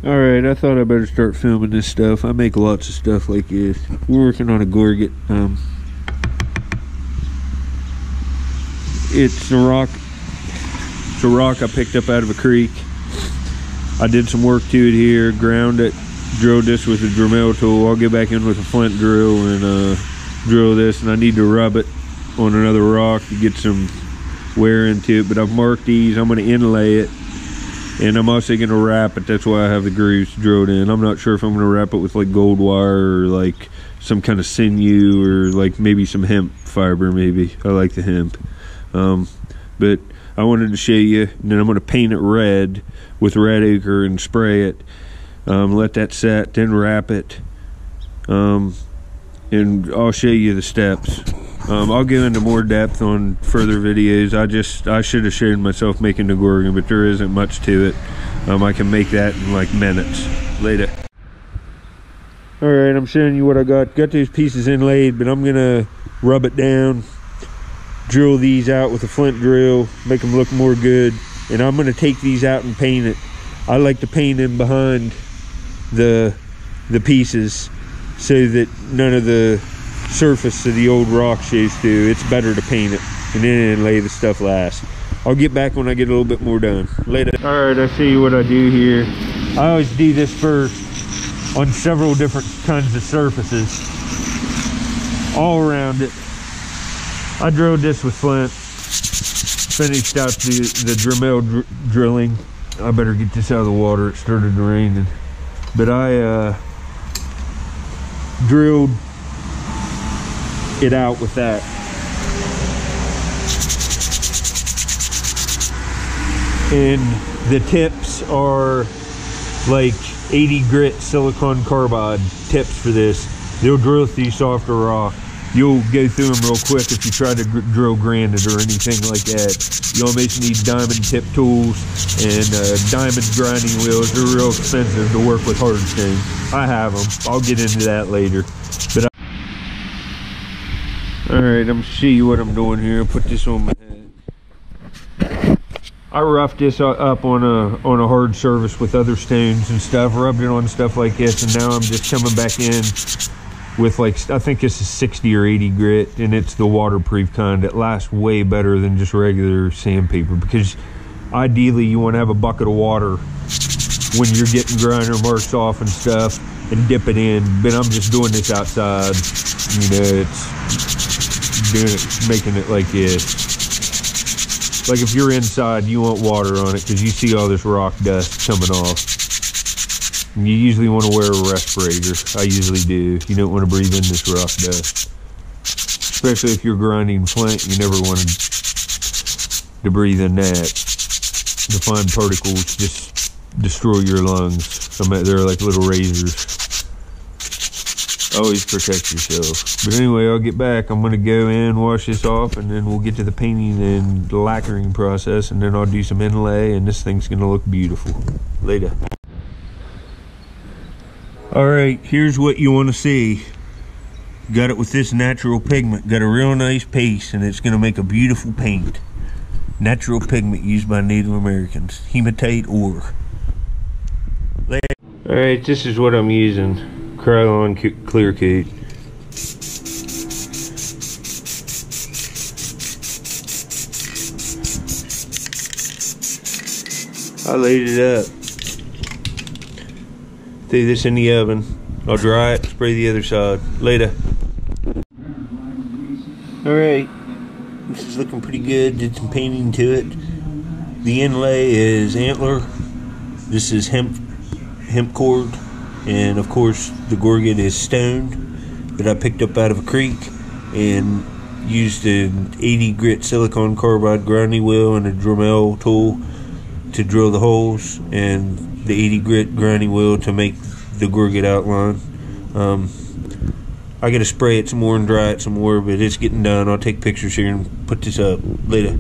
Alright, I thought I better start filming this stuff. I make lots of stuff like this. We're working on a gorget. It's a rock. It's a rock I picked up out of a creek. I did some work to it here, ground it, drilled this with a Dremel tool. I'll get back in with a flint drill and drill this, and I need to rub it on another rock to get some wear into it. But I've marked these. I'm going to inlay it, and I'm also going to wrap it. That's why I have the grooves drilled in. I'm not sure if I'm going to wrap it with like gold wire or like some kind of sinew or like maybe some hemp fiber. Maybe I like the hemp, but I wanted to show you. And then I'm going to paint it red with red ochre and spray it. Let that set, then wrap it, and I'll show you the steps. I'll go into more depth on further videos. I should have shown myself making the gorget, but there isn't much to it. I can make that in like minutes. Later. Alright, I'm showing you what I got. Got those pieces inlaid, but I'm gonna rub it down, drill these out with a flint drill, make them look more good, and I'm gonna take these out and paint it. I like to paint them behind the pieces so that none of the surface of the old rock shows through. It's better to paint it and then lay the stuff last. I'll get back when I get a little bit more done. Later. Alright, I'll show you what I do here. I always do this first on several different kinds of surfaces all around it. I drilled this with flint, finished out the Dremel drilling. I better get this out of the water. It started raining. But I drilled it out with that. And the tips are like 80 grit silicon carbide tips for this. They'll drill through softer rock. You'll go through them real quick if you try to drill granite or anything like that. You almost need diamond tip tools and diamond grinding wheels. They're real expensive to work with hardstone. I have them. I'll get into that later. But alright, I'm gonna show you what I'm doing here. I'll put this on my head. I roughed this up on a hard surface with other stones and stuff. Rubbed it on stuff like this, and now I'm just coming back in with like, I think this is 60 or 80 grit, and it's the waterproof kind. It lasts way better than just regular sandpaper, because ideally you want to have a bucket of water when you're getting grinder marks off and stuff and dip it in. But I'm just doing this outside, you know, it's doing it, making it like this. Like if you're inside, you want water on it because you see all this rock dust coming off. You usually want to wear a respirator. I usually do. You don't want to breathe in this rock dust. Especially if you're grinding flint, you never want to breathe in that. The fine particles just destroy your lungs. They're like little razors. Always protect yourself. But anyway, I'll get back. I'm going to go in, wash this off, and then we'll get to the painting and the lacquering process, and then I'll do some inlay, and this thing's going to look beautiful. Later. Alright, here's what you want to see. Got it with this natural pigment. Got a real nice paste, and it's going to make a beautiful paint. Natural pigment used by Native Americans. Hematite ore. Alright, this is what I'm using. Krylon clear coat. I laid it up. Threw this in the oven. I'll dry it, spray the other side. Later. Alright, this is looking pretty good. Did some painting to it. The inlay is antler. This is hemp cord. And of course, the gorget is stone that I picked up out of a creek and used an 80 grit silicon carbide grinding wheel and a Dremel tool to drill the holes, and the 80 grit grinding wheel to make the gorget outline. I gotta spray it some more and dry it some more, but it's getting done. I'll take pictures here and put this up later.